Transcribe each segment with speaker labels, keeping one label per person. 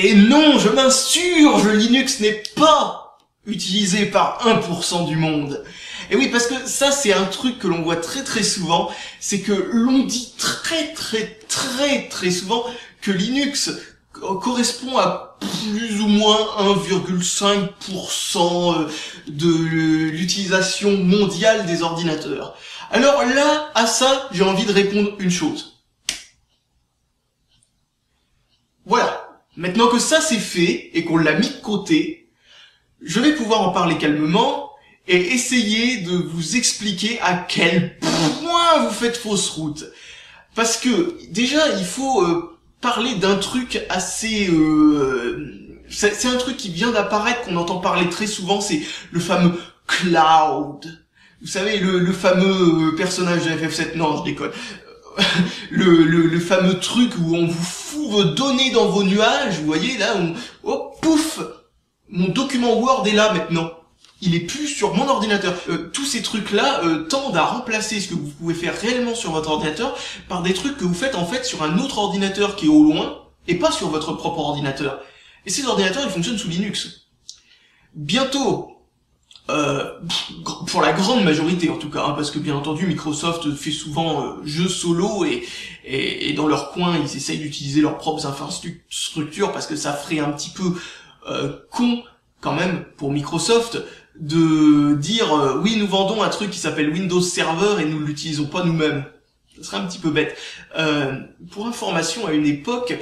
Speaker 1: Et non, je m'insurge, Linux n'est pas utilisé par 1% du monde. Et oui, parce que ça, c'est un truc que l'on voit très très souvent, c'est que l'on dit très souvent que Linux correspond à plus ou moins 1,5% de l'utilisation mondiale des ordinateurs. Alors là, à ça, j'ai envie de répondre une chose. Voilà. Maintenant que ça c'est fait et qu'on l'a mis de côté, je vais pouvoir en parler calmement et essayer de vous expliquer à quel point vous faites fausse route. Parce que déjà il faut parler d'un truc assez... c'est un truc qui vient d'apparaître, qu'on entend parler très souvent, c'est le fameux cloud. Vous savez, le fameux personnage de FF7, non je déconne. Le fameux truc où on vous fout vos données dans vos nuages, vous voyez là, oh pouf, mon document Word est là maintenant. Il est plus sur mon ordinateur. Tous ces trucs-là tendent à remplacer ce que vous pouvez faire réellement sur votre ordinateur par des trucs que vous faites en fait sur un autre ordinateur qui est au loin et pas sur votre propre ordinateur. Et ces ordinateurs, ils fonctionnent sous Linux. Bientôt, pour la grande majorité en tout cas, hein, parce que bien entendu Microsoft fait souvent jeux solo et dans leur coin ils essayent d'utiliser leurs propres infrastructures parce que ça ferait un petit peu con quand même pour Microsoft de dire oui nous vendons un truc qui s'appelle Windows Server et nous l'utilisons pas nous-mêmes. Ce serait un petit peu bête. Pour information, à une époque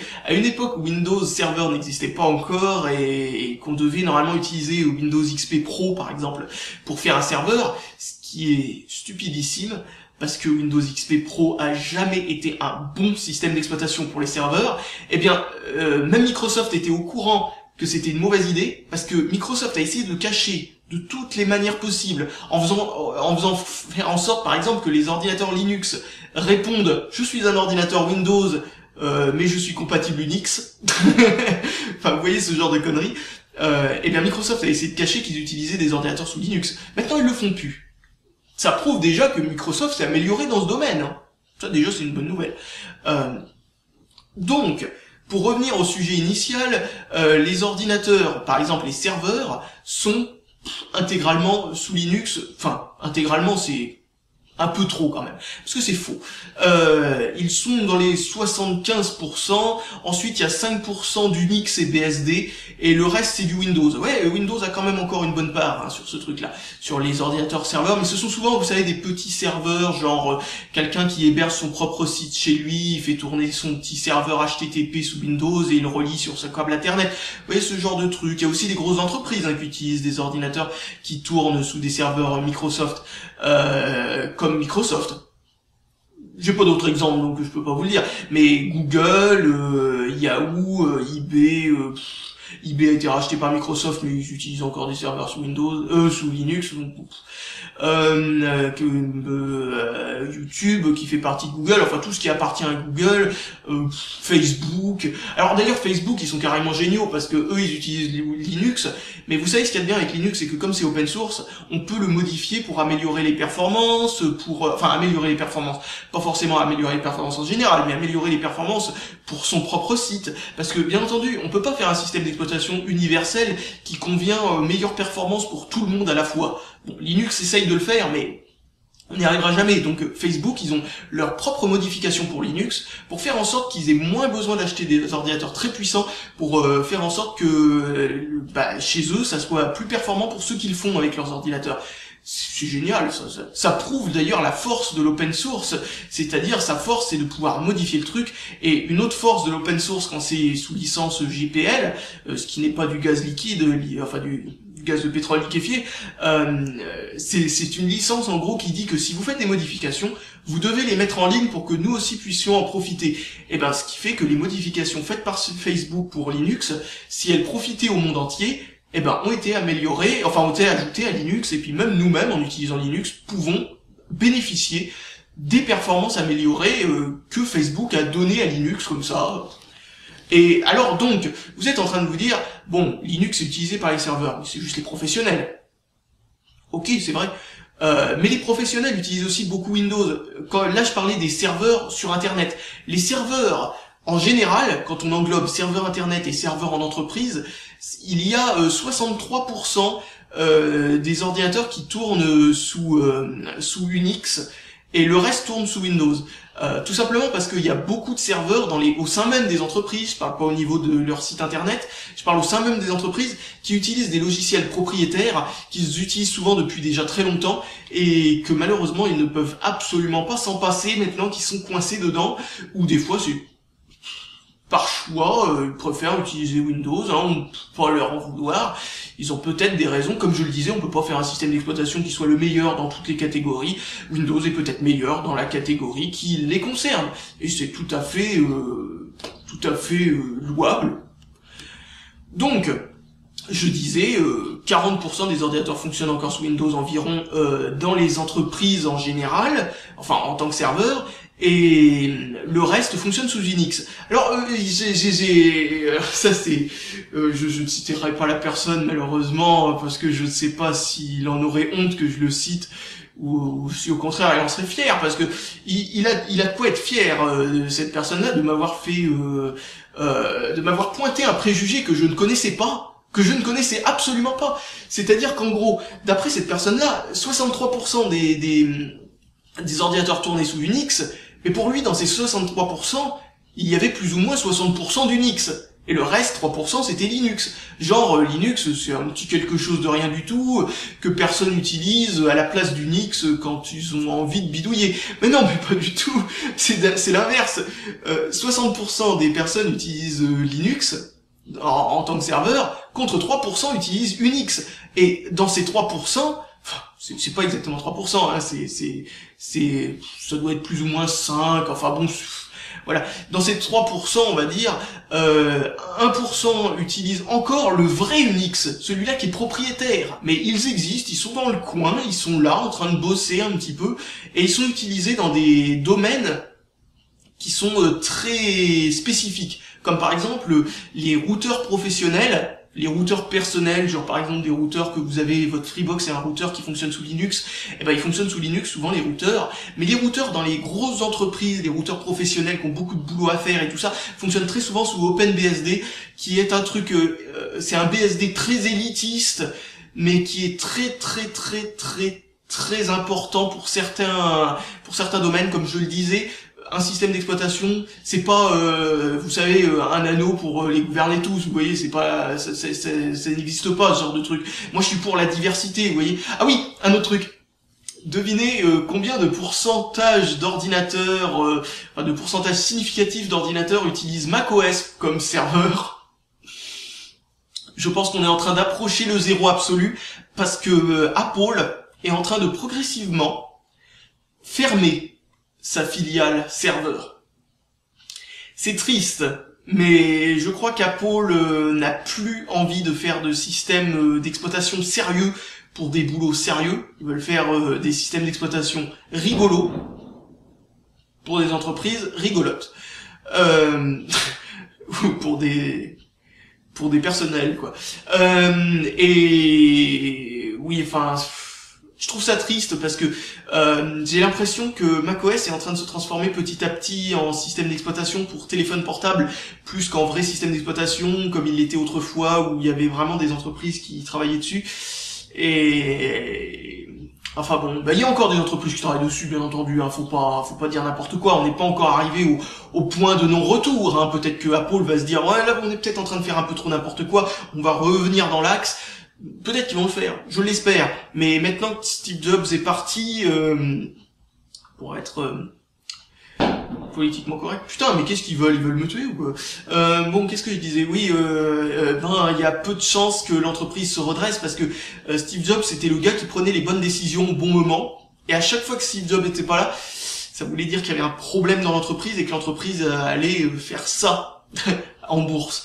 Speaker 1: où Windows Server n'existait pas encore et qu'on devait normalement utiliser Windows XP Pro par exemple pour faire un serveur, ce qui est stupidissime parce que Windows XP Pro a jamais été un bon système d'exploitation pour les serveurs. Eh bien, même Microsoft était au courant que c'était une mauvaise idée parce que Microsoft a essayé de le cacher de toutes les manières possibles, en faisant faire en sorte, par exemple, que les ordinateurs Linux répondent « Je suis un ordinateur Windows, mais je suis compatible Unix ». Enfin, vous voyez ce genre de conneries. Eh bien, Microsoft a essayé de cacher qu'ils utilisaient des ordinateurs sous Linux. Maintenant, ils le font plus. Ça prouve déjà que Microsoft s'est amélioré dans ce domaine. Hein. Ça, déjà, c'est une bonne nouvelle. Donc, pour revenir au sujet initial, les ordinateurs, par exemple les serveurs, sont intégralement sous Linux, enfin intégralement c'est un peu trop quand même, parce que c'est faux. Ils sont dans les 75%, ensuite il y a 5% d'Unix et BSD, et le reste c'est du Windows. Ouais, Windows a quand même encore une bonne part hein, sur ce truc-là, sur les ordinateurs serveurs, mais ce sont souvent, vous savez, des petits serveurs, genre quelqu'un qui héberge son propre site chez lui, il fait tourner son petit serveur HTTP sous Windows et il le relie sur sa câble Ethernet. Vous voyez, ce genre de truc. Il y a aussi des grosses entreprises hein, qui utilisent des ordinateurs qui tournent sous des serveurs Microsoft, comme Microsoft. J'ai pas d'autres exemples donc je peux pas vous le dire, mais Google, Yahoo, eBay, eBay a été racheté par Microsoft mais ils utilisent encore des serveurs sous Windows, sous Linux, donc YouTube qui fait partie de Google, enfin tout ce qui appartient à Google, Facebook. Alors d'ailleurs Facebook ils sont carrément géniaux parce que eux ils utilisent Linux, mais vous savez ce qu'il y a de bien avec Linux, c'est que comme c'est open source, on peut le modifier pour améliorer les performances, améliorer les performances, pas forcément améliorer les performances en général, mais améliorer les performances pour son propre site, parce que bien entendu on peut pas faire un système d'exploitation universel qui convient aux meilleures performances pour tout le monde à la fois. Bon, Linux essaye de le faire, mais on n'y arrivera jamais. Donc Facebook, ils ont leur propre modification pour Linux, pour faire en sorte qu'ils aient moins besoin d'acheter des ordinateurs très puissants, pour faire en sorte que chez eux, ça soit plus performant pour ceux qui le font avec leurs ordinateurs. C'est génial, ça prouve d'ailleurs la force de l'open source, c'est-à-dire sa force c'est de pouvoir modifier le truc, et une autre force de l'open source quand c'est sous licence GPL, ce qui n'est pas du gaz liquide, enfin du gaz de pétrole liquéfié, c'est une licence en gros qui dit que si vous faites des modifications, vous devez les mettre en ligne pour que nous aussi puissions en profiter. Et ce qui fait que les modifications faites par Facebook pour Linux, si elles profitaient au monde entier, ont été améliorées, ont été ajoutées à Linux, et puis même nous-mêmes, en utilisant Linux, pouvons bénéficier des performances améliorées que Facebook a données à Linux comme ça. Et alors donc, vous êtes en train de vous dire, bon, Linux est utilisé par les serveurs, mais c'est juste les professionnels. Ok, c'est vrai. Mais les professionnels utilisent aussi beaucoup Windows. Là, je parlais des serveurs sur Internet. Les serveurs En général, quand on englobe serveur internet et serveur en entreprise, il y a 63% des ordinateurs qui tournent sous Unix et le reste tourne sous Windows. Tout simplement parce qu'il y a beaucoup de serveurs au sein même des entreprises, je parle pas au niveau de leur site internet, je parle au sein même des entreprises qui utilisent des logiciels propriétaires, qu'ils utilisent souvent depuis déjà très longtemps, et que malheureusement ils ne peuvent absolument pas s'en passer maintenant qu'ils sont coincés dedans, ou des fois c'est par choix, ils préfèrent utiliser Windows, hein, on peut pas leur en vouloir. Ils ont peut-être des raisons, comme je le disais, on peut pas faire un système d'exploitation qui soit le meilleur dans toutes les catégories. Windows est peut-être meilleur dans la catégorie qui les concerne, et c'est tout à fait louable. Donc, je disais, 40% des ordinateurs fonctionnent encore sous Windows environ dans les entreprises en général, enfin en tant que serveur, et le reste fonctionne sous Unix. Alors, ça c'est, je ne citerai pas la personne malheureusement parce que je ne sais pas s'il en aurait honte que je le cite ou si au contraire il en serait fier parce que il a de quoi être fier cette personne-là de m'avoir de m'avoir pointé un préjugé que je ne connaissais pas. Que je ne connaissais absolument pas. C'est-à-dire qu'en gros, d'après cette personne-là, 63% des ordinateurs tournaient sous Unix, mais pour lui, dans ces 63%, il y avait plus ou moins 60% d'Unix. Et le reste, 3%, c'était Linux. Genre, Linux, c'est un petit quelque chose de rien du tout, que personne n'utilise à la place d'Unix quand ils ont envie de bidouiller. Mais non, mais pas du tout. C'est l'inverse. 60% des personnes utilisent Linux, en tant que serveur, contre 3% utilisent Unix. Et dans ces 3%, enfin, c'est pas exactement 3%, hein, ça doit être plus ou moins 5, enfin bon, voilà. Dans ces 3%, on va dire, 1% utilisent encore le vrai Unix, celui-là qui est propriétaire. Mais ils existent, ils sont dans le coin, ils sont là, en train de bosser un petit peu, et ils sont utilisés dans des domaines qui sont très spécifiques. Comme par exemple les routeurs professionnels, les routeurs personnels, genre par exemple des routeurs que vous avez, votre Freebox est un routeur qui fonctionne sous Linux, et ben ils fonctionnent sous Linux souvent les routeurs, mais les routeurs dans les grosses entreprises, les routeurs professionnels qui ont beaucoup de boulot à faire et tout ça, fonctionnent très souvent sous OpenBSD, qui est un truc, c'est un BSD très élitiste, mais qui est très important pour certains domaines, comme je le disais. Un système d'exploitation, c'est pas, vous savez, un anneau pour les gouverner tous, vous voyez, c'est pas, ça n'existe pas ce genre de truc. Moi, je suis pour la diversité, vous voyez. Ah oui, un autre truc. Devinez combien de pourcentage d'ordinateurs, de pourcentage significatif d'ordinateurs utilisent macOS comme serveur. Je pense qu'on est en train d'approcher le zéro absolu parce que Apple est en train de progressivement fermer sa filiale serveur. C'est triste, mais je crois qu'Apple n'a plus envie de faire de systèmes d'exploitation sérieux pour des boulots sérieux. Ils veulent faire des systèmes d'exploitation rigolos pour des entreprises rigolotes. pour des personnels, quoi. Et oui, enfin, je trouve ça triste parce que j'ai l'impression que macOS est en train de se transformer petit à petit en système d'exploitation pour téléphone portable plus qu'en vrai système d'exploitation comme il l'était autrefois où il y avait vraiment des entreprises qui travaillaient dessus. Et enfin bon, il y a encore des entreprises qui travaillent dessus, bien entendu, hein, faut pas dire n'importe quoi, on n'est pas encore arrivé au point de non-retour, hein. Peut-être que Apple va se dire ouais là on est peut-être en train de faire un peu trop n'importe quoi, on va revenir dans l'axe. Peut-être qu'ils vont le faire, je l'espère. Mais maintenant que Steve Jobs est parti, pour être politiquement correct, putain, mais qu'est-ce qu'ils veulent? Ils veulent me tuer ou quoi? Bon, qu'est-ce que je disais? Oui, il y a peu de chances que l'entreprise se redresse parce que Steve Jobs c'était le gars qui prenait les bonnes décisions au bon moment. Et à chaque fois que Steve Jobs était pas là, ça voulait dire qu'il y avait un problème dans l'entreprise et que l'entreprise allait faire ça en bourse.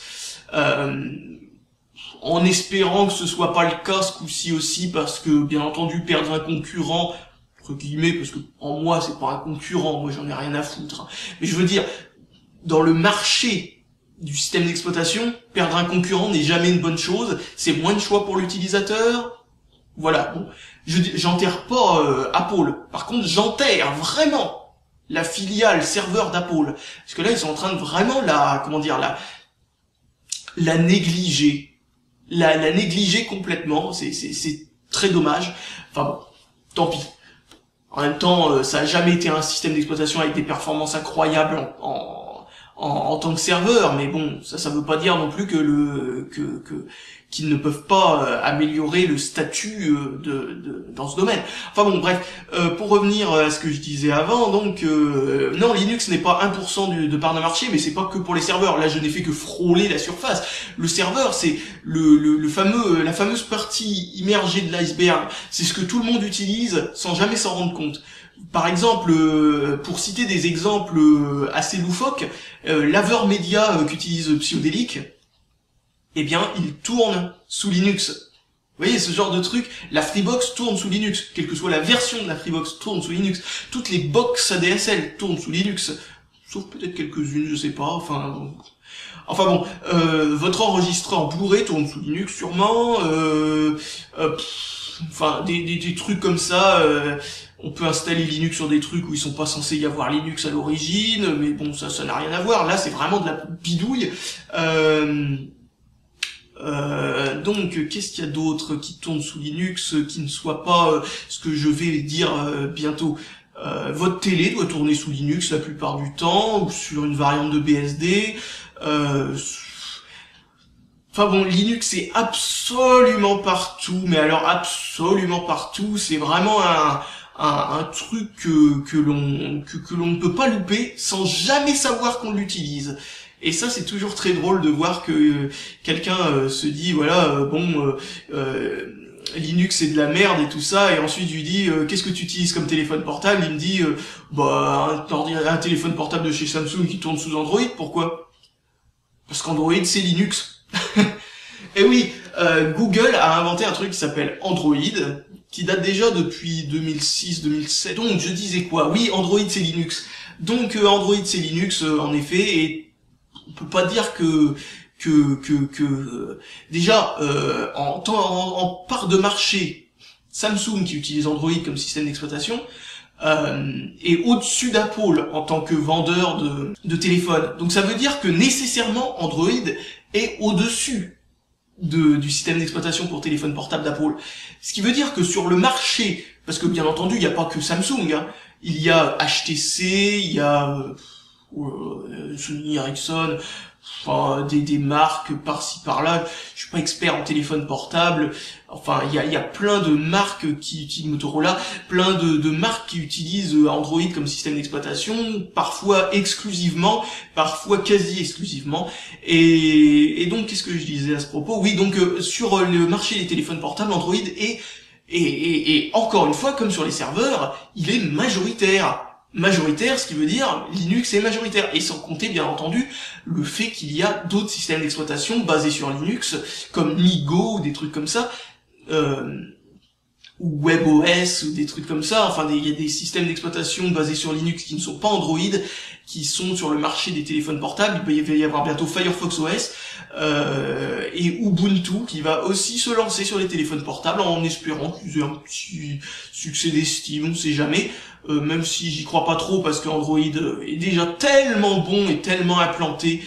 Speaker 1: En espérant que ce soit pas le cas ce coup-ci aussi, parce que, bien entendu, perdre un concurrent, entre guillemets, parce que, en moi, c'est pas un concurrent, moi j'en ai rien à foutre. Mais je veux dire, dans le marché du système d'exploitation, perdre un concurrent n'est jamais une bonne chose, c'est moins de choix pour l'utilisateur. Voilà, bon, j'enterre pas Apple. Par contre, j'enterre vraiment la filiale serveur d'Apple. Parce que là, ils sont en train de vraiment la négliger. La négliger complètement. C'est très dommage. Enfin bon, tant pis. En même temps, ça a jamais été un système d'exploitation avec des performances incroyables en tant que serveur, mais bon, ça veut pas dire non plus que qu'ils ne peuvent pas améliorer le statut dans ce domaine. Enfin bon, bref, pour revenir à ce que je disais avant, donc non, Linux n'est pas 1% de part de marché, mais c'est pas que pour les serveurs. Là, je n'ai fait que frôler la surface. Le serveur, c'est la fameuse partie immergée de l'iceberg. C'est ce que tout le monde utilise sans jamais s'en rendre compte. Par exemple, pour citer des exemples assez loufoques, Laveur Média qu'utilise Psyodélique, eh bien, il tourne sous Linux. Vous voyez, ce genre de truc, la Freebox tourne sous Linux, quelle que soit la version de la Freebox tourne sous Linux. Toutes les box ADSL tournent sous Linux, sauf peut-être quelques-unes, je sais pas, enfin bon, votre enregistreur Blu-ray tourne sous Linux sûrement, enfin des trucs comme ça, on peut installer Linux sur des trucs où ils sont pas censés y avoir Linux à l'origine, mais bon, ça n'a rien à voir. Là, c'est vraiment de la bidouille. Donc, qu'est-ce qu'il y a d'autre qui tourne sous Linux, qui ne soit pas ce que je vais dire bientôt. Votre télé doit tourner sous Linux la plupart du temps, ou sur une variante de BSD. Enfin bon, Linux c'est absolument partout, mais alors absolument partout. C'est vraiment un truc que l'on ne peut pas louper sans jamais savoir qu'on l'utilise. Et ça, c'est toujours très drôle de voir que quelqu'un se dit, voilà, Linux c'est de la merde et tout ça, et ensuite je lui dis, qu'est-ce que tu utilises comme téléphone portable? Il me dit, un téléphone portable de chez Samsung qui tourne sous Android. Pourquoi? Parce qu'Android c'est Linux. Et oui, Google a inventé un truc qui s'appelle Android, qui date déjà depuis 2006-2007. Donc je disais quoi? Oui, Android c'est Linux. Donc Android c'est Linux en effet, et on peut pas dire que déjà en part de marché, Samsung qui utilise Android comme système d'exploitation est au-dessus d'Apple en tant que vendeur de téléphones. Donc ça veut dire que nécessairement Android est au-dessus du système d'exploitation pour téléphone portable d'Apple. Ce qui veut dire que sur le marché, parce que bien entendu il n'y a pas que Samsung, hein, il y a HTC, il y a Sony Ericsson, enfin des marques par-ci par-là. Je suis pas expert en téléphone portable. Enfin, il y a plein de marques qui utilisent Motorola, plein de marques qui utilisent Android comme système d'exploitation, parfois exclusivement, parfois quasi exclusivement. Et donc, qu'est-ce que je disais à ce propos? Oui, donc sur le marché des téléphones portables, Android est et encore une fois, comme sur les serveurs, il est majoritaire. Majoritaire, ce qui veut dire Linux est majoritaire, et sans compter bien entendu le fait qu'il y a d'autres systèmes d'exploitation basés sur Linux, comme MiGo ou des trucs comme ça, ou WebOS ou des trucs comme ça. Enfin, il y a des systèmes d'exploitation basés sur Linux qui ne sont pas Android, qui sont sur le marché des téléphones portables. Il va y avoir bientôt Firefox OS et Ubuntu qui va aussi se lancer sur les téléphones portables, en espérant qu'ils aient un petit succès d'estime, on sait jamais. Même si j'y crois pas trop, parce que Android est déjà tellement bon et tellement implanté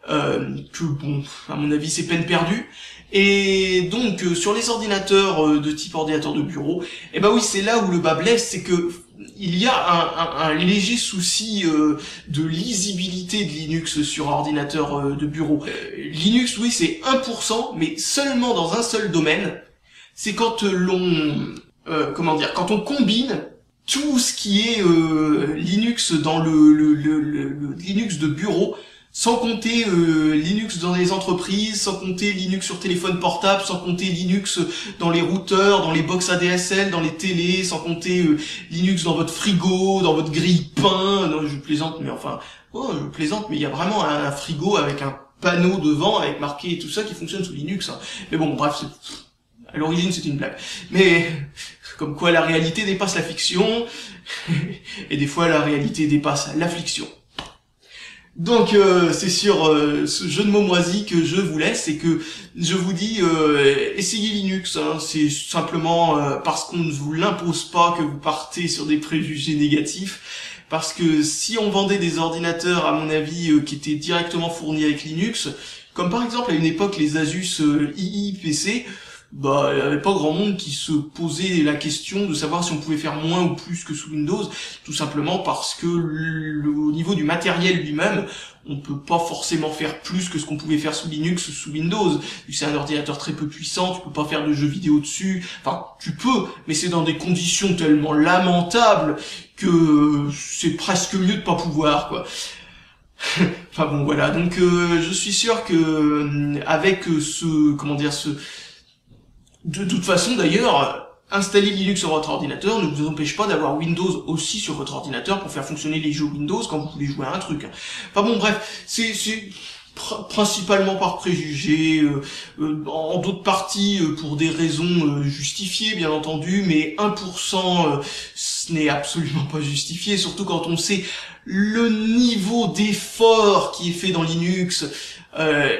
Speaker 1: que bon, à mon avis, c'est peine perdue. Et donc sur les ordinateurs de type ordinateur de bureau, eh ben oui, c'est là où le bas blesse, c'est que il y a un léger souci de lisibilité de Linux sur ordinateur de bureau. Linux, oui, c'est 1%, mais seulement dans un seul domaine. C'est quand quand on combine tout ce qui est Linux dans le Linux de bureau, sans compter Linux dans les entreprises, sans compter Linux sur téléphone portable, sans compter Linux dans les routeurs, dans les box ADSL, dans les télés, sans compter Linux dans votre frigo, dans votre grille-pain. Non, je plaisante, mais enfin, je plaisante, mais il y a vraiment un frigo avec un panneau devant, avec marqué et tout ça, qui fonctionne sous Linux. Hein. Mais bon, bref, à l'origine c'était une blague. Mais comme quoi la réalité dépasse la fiction, et des fois la réalité dépasse l'affliction. Donc c'est sur ce jeu de mots moisi que je vous laisse, et que je vous dis essayez Linux, hein, c'est simplement parce qu'on ne vous l'impose pas que vous partez sur des préjugés négatifs. parce que si on vendait des ordinateurs, à mon avis, qui étaient directement fournis avec Linux, comme par exemple à une époque les Asus II PC, bah, il n'y avait pas grand monde qui se posait la question de savoir si on pouvait faire moins ou plus que sous Windows, tout simplement parce que au niveau du matériel lui-même, on peut pas forcément faire plus que ce qu'on pouvait faire sous Linux ou sous Windows. C'est un ordinateur très peu puissant, tu peux pas faire de jeux vidéo dessus, enfin, tu peux, mais c'est dans des conditions tellement lamentables que c'est presque mieux de pas pouvoir, quoi. Enfin bon, voilà, donc je suis sûr que avec de toute façon, d'ailleurs, installer Linux sur votre ordinateur ne vous empêche pas d'avoir Windows aussi sur votre ordinateur pour faire fonctionner les jeux Windows quand vous voulez jouer à un truc. Enfin bon, bref, c'est principalement par préjugés, en d'autres parties pour des raisons justifiées, bien entendu, mais 1%, ce n'est absolument pas justifié, surtout quand on sait le niveau d'effort qui est fait dans Linux,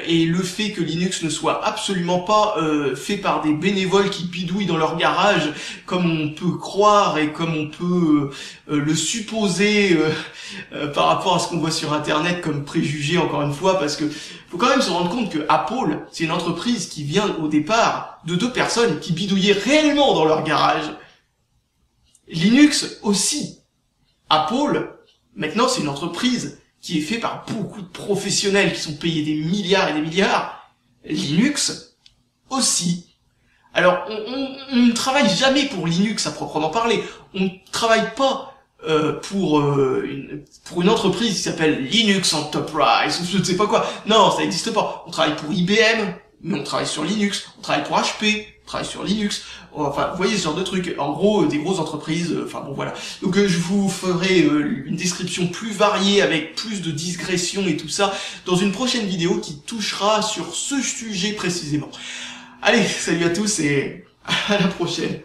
Speaker 1: et le fait que Linux ne soit absolument pas fait par des bénévoles qui bidouillent dans leur garage, comme on peut croire et comme on peut le supposer par rapport à ce qu'on voit sur Internet comme préjugé, encore une fois, parce que faut quand même se rendre compte que Apple, c'est une entreprise qui vient au départ de 2 personnes qui bidouillaient réellement dans leur garage. Linux aussi. Apple, maintenant, c'est une entreprise qui est faite par beaucoup de professionnels qui sont payés des milliards et des milliards. Linux aussi. Alors, on ne travaille jamais pour Linux à proprement parler. On ne travaille pas pour une entreprise qui s'appelle Linux Enterprise, ou je ne sais pas quoi. Non, ça n'existe pas. On travaille pour IBM, mais on travaille sur Linux. On travaille pour HP, on travaille sur Linux. Enfin, vous voyez ce genre de trucs. En gros, des grosses entreprises. Enfin bon, voilà. Donc je vous ferai une description plus variée avec plus de digression et tout ça dans une prochaine vidéo qui touchera sur ce sujet précisément. Allez, salut à tous et à la prochaine.